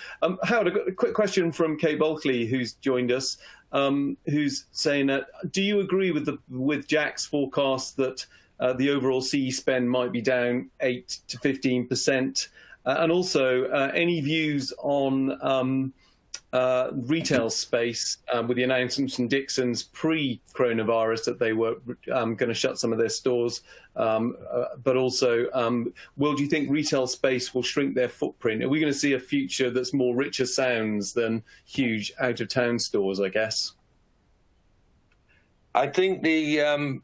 Howard, a quick question from Kate Bulkley, who's joined us, who's saying that, do you agree with Jack's forecast that the overall CE spend might be down 8 to 15%? And also, any views on retail space with the announcements from Dixon's pre-coronavirus that they were going to shut some of their stores, but also, do you think retail space will shrink their footprint? Are we going to see a future that's more richer sounds than huge out-of-town stores, I guess? I think the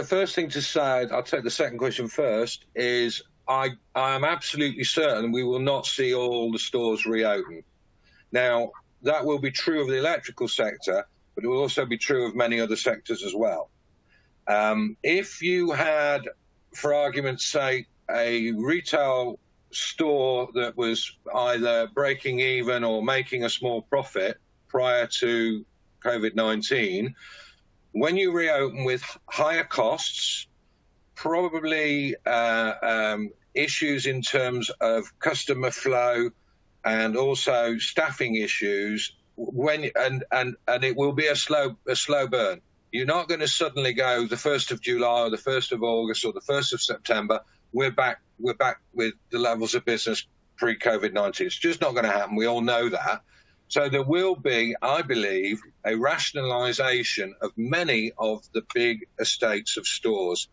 first thing to say, I'll take the second question first, is I am absolutely certain we will not see all the stores reopen. Now, that will be true of the electrical sector, but it will also be true of many other sectors as well. If you had, for argument's sake, a retail store that was either breaking even or making a small profit prior to COVID-19, when you reopen with higher costs, probably issues in terms of customer flow and also staffing issues, and it will be a slow burn. You're not going to suddenly go the 1st of July or the 1st of August or the 1st of September, we're back with the levels of business pre-COVID-19. It's just not going to happen. We all know that. So there will be, I believe, a rationalisation of many of the big estates of stores,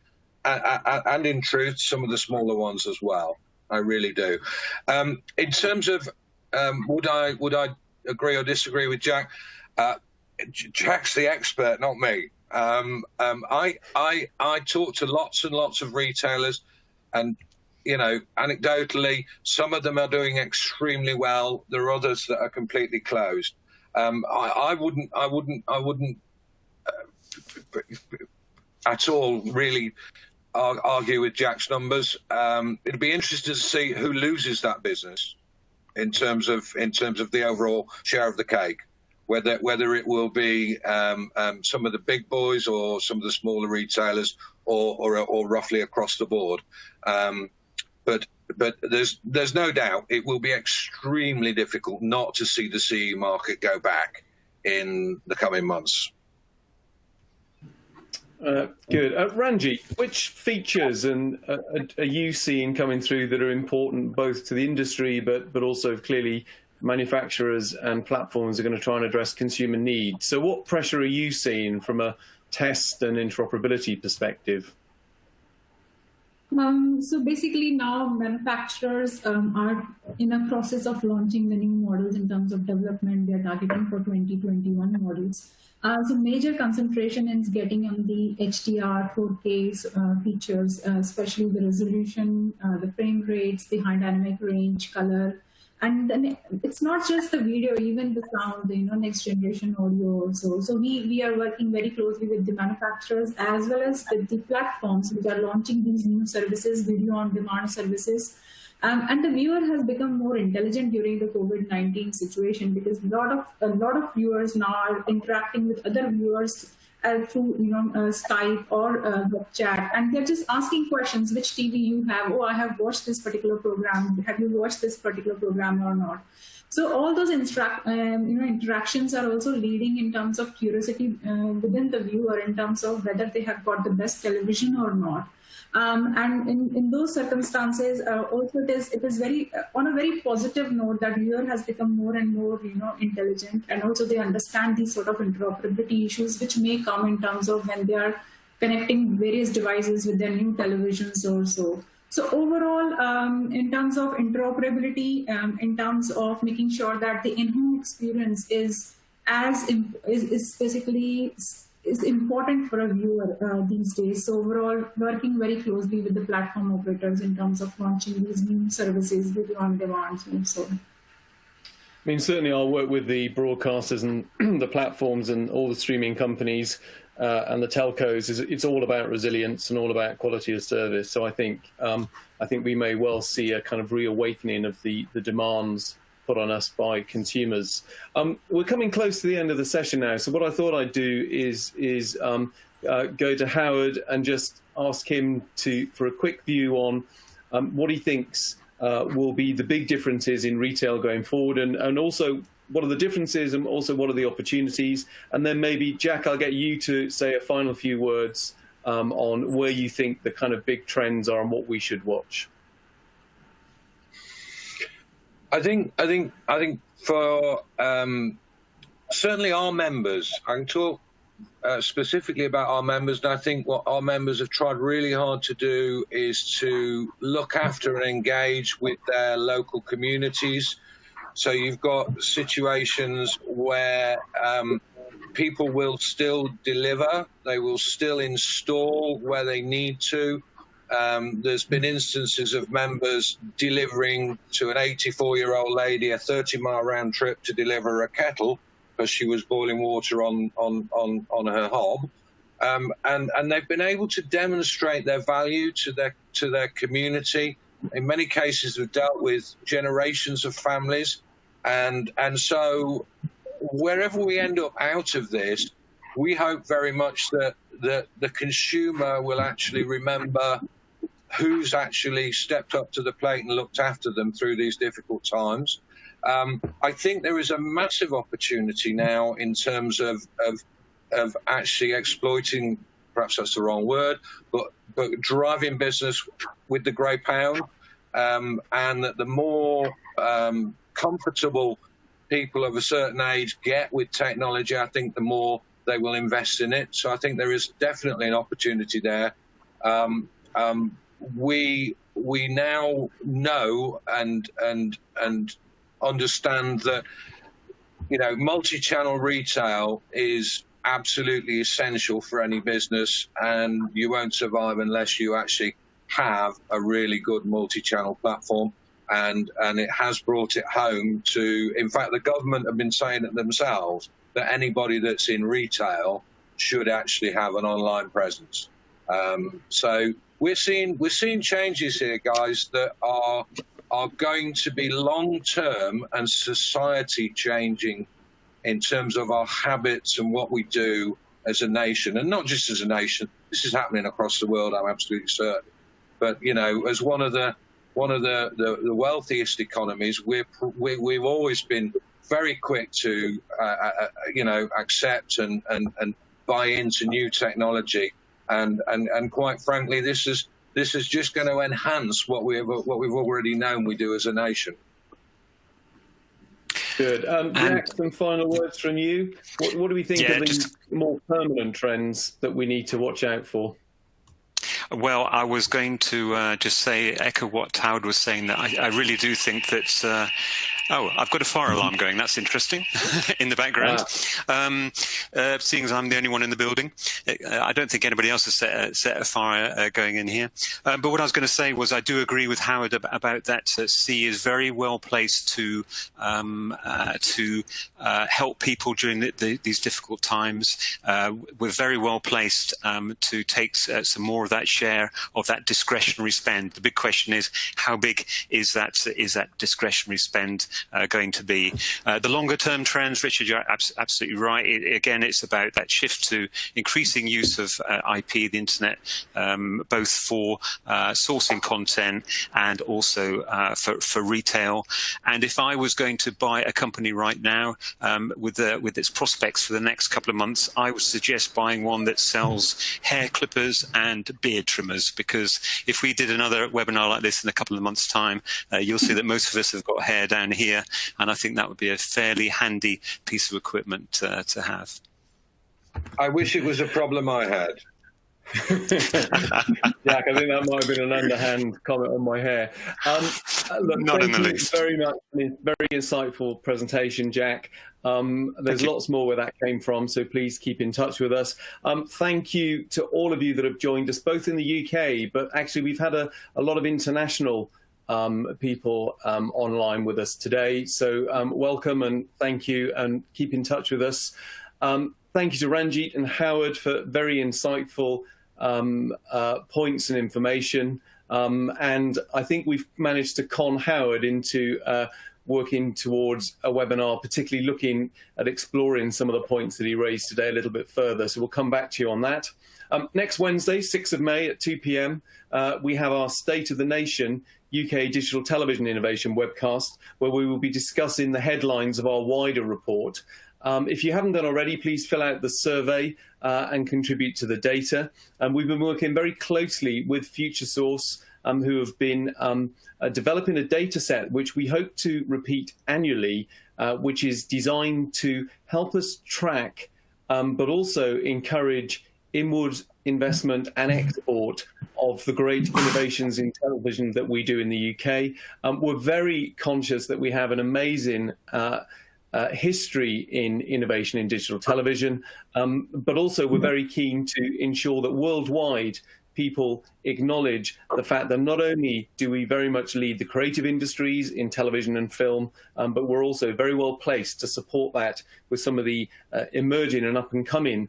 and in truth, some of the smaller ones as well. I really do. In terms of would I agree or disagree with Jack? Jack's the expert, not me. I talk to lots and lots of retailers, and anecdotally, some of them are doing extremely well. There are others that are completely closed. I wouldn't at all really argue with Jack's numbers. It'd be interesting to see who loses that business in terms of the overall share of the cake. Whether it will be some of the big boys or some of the smaller retailers, or roughly across the board. But there's no doubt it will be extremely difficult not to see the CE market go back in the coming months. Good. Ranjeet, which features are you seeing coming through that are important both to the industry, but also clearly manufacturers and platforms are going to try and address consumer needs? So what pressure are you seeing from a test and interoperability perspective? So basically now manufacturers are in a process of launching the new models in terms of development. They are targeting for 2021 models. So major concentration is getting on the HDR, 4K features, especially the resolution, the frame rates, the high dynamic range, color. And then it's not just the video, even the sound, next generation audio also. So we are working very closely with the manufacturers as well as with the platforms which are launching these new services, video on demand services. And the viewer has become more intelligent during the COVID-19 situation, because a lot of viewers now are interacting with other viewers through Skype or web chat, and they're just asking questions: which TV you have? Oh, I have watched this particular program. Have you watched this particular program or not? So all those interactions are also leading in terms of curiosity within the viewer in terms of whether they have got the best television or not. And in those circumstances, also it is very on a very positive note that viewer has become more and more intelligent, and also they understand these sort of interoperability issues which may come in terms of when they are connecting various devices with their new televisions or so. So overall, in terms of interoperability, in terms of making sure that the in-home experience is is basically is important for a viewer these days. So overall, working very closely with the platform operators in terms of launching these new services, video on demand, and so on. I mean, certainly I'll work with the broadcasters and the platforms and all the streaming companies and the telcos. It's all about resilience and all about quality of service. So I think we may well see a kind of reawakening of the demands put on us by consumers. We're coming close to the end of the session now. So what I thought I'd do is go to Howard and just ask him for a quick view on what he thinks will be the big differences in retail going forward, and also what are the differences and also what are the opportunities. And then maybe, Jack, I'll get you to say a final few words on where you think the kind of big trends are and what we should watch. I think for certainly our members, I can talk specifically about our members, and I think what our members have tried really hard to do is to look after and engage with their local communities. So you've got situations where people will still deliver, they will still install where they need to. There's been instances of members delivering to an 84-year-old lady a 30-mile round trip to deliver a kettle because she was boiling water on her hob, and they've been able to demonstrate their value to their community. In many cases, we've dealt with generations of families, and so wherever we end up out of this, we hope very much that the consumer will actually remember who's actually stepped up to the plate and looked after them through these difficult times. I think there is a massive opportunity now in terms of actually exploiting, perhaps that's the wrong word, but driving business with the grey pound, and that the more comfortable people of a certain age get with technology, I think the more they will invest in it. So I think there is definitely an opportunity there. We now know and understand that, you know, multi-channel retail is absolutely essential for any business, and you won't survive unless you actually have a really good multi-channel platform. And it has brought it home to, in fact, the government have been saying it themselves, that anybody that's in retail should actually have an online presence. So we're seeing changes here, guys, that are going to be long-term and society-changing in terms of our habits and what we do as a nation, and not just as a nation. This is happening across the world, I'm absolutely certain. But you know, as one of the wealthiest economies, we've always been very quick to you know, accept and buy into new technology, and quite frankly, this is just going to enhance what we've already known we do as a nation. Good. Jack, some final words from you. What do we think are the more permanent trends that we need to watch out for? Well, I was going to just echo what Howard was saying, that I really do think that, oh, I've got a fire alarm going. That's interesting in the background. Seeing as I'm the only one in the building, I don't think anybody else has set a fire going in here. But what I was going to say was I do agree with Howard about that. CE is very well placed to help people during these difficult times. We're very well placed to take some more of that share of that discretionary spend. The big question is, how big is that discretionary spend going to be? The longer term trends, Richard, you're absolutely right. Again, it's about that shift to increasing use of IP, the internet, both for sourcing content and also for retail. And if I was going to buy a company right now with its prospects for the next couple of months, I would suggest buying one that sells hair clippers and beard trimmers, because if we did another webinar like this in a couple of months' time, you'll see that most of us have got hair down here, and I think that would be a fairly handy piece of equipment to have. I wish it was a problem I had. Jack, I think that might have been an underhand comment on my hair. Look, Not in the thank you least. very much for this very insightful presentation, Jack. There's lots more where that came from, so please keep in touch with us. Thank you to all of you that have joined us, both in the UK, but actually we've had a lot of international people online with us today. So welcome and thank you, and keep in touch with us. Thank you to Ranjeet and Howard for very insightful points and information. And I think we've managed to con Howard into working towards a webinar, particularly looking at exploring some of the points that he raised today a little bit further. So we'll come back to you on that. Next Wednesday, 6th of May at 2 p.m, we have our State of the Nation UK Digital Television Innovation webcast, where we will be discussing the headlines of our wider report. If you haven't done already, please fill out the survey and contribute to the data. And we've been working very closely with Futuresource, who have been developing a data set which we hope to repeat annually, which is designed to help us track, but also encourage inward investment and export of the great innovations in television that we do in the UK. We're very conscious that we have an amazing history in innovation in digital television, but also we're very keen to ensure that worldwide people acknowledge the fact that not only do we very much lead the creative industries in television and film, but we're also very well placed to support that with some of the emerging and up-and-coming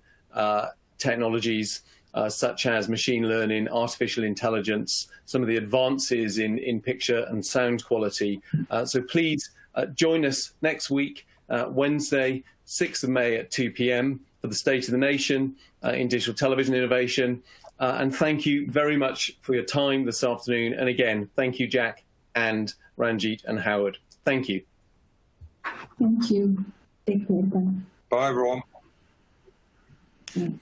technologies such as machine learning, artificial intelligence, some of the advances in picture and sound quality. So please join us next week, Wednesday, 6th of May at 2 p.m. for the State of the Nation in digital television innovation. And thank you very much for your time this afternoon. And again, thank you, Jack and Ranjeet and Howard. Thank you. Thank you. Take care. Bye. Bye, everyone.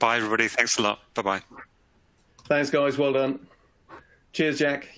Bye, everybody. Thanks a lot. Bye-bye. Thanks, guys. Well done. Cheers, Jack.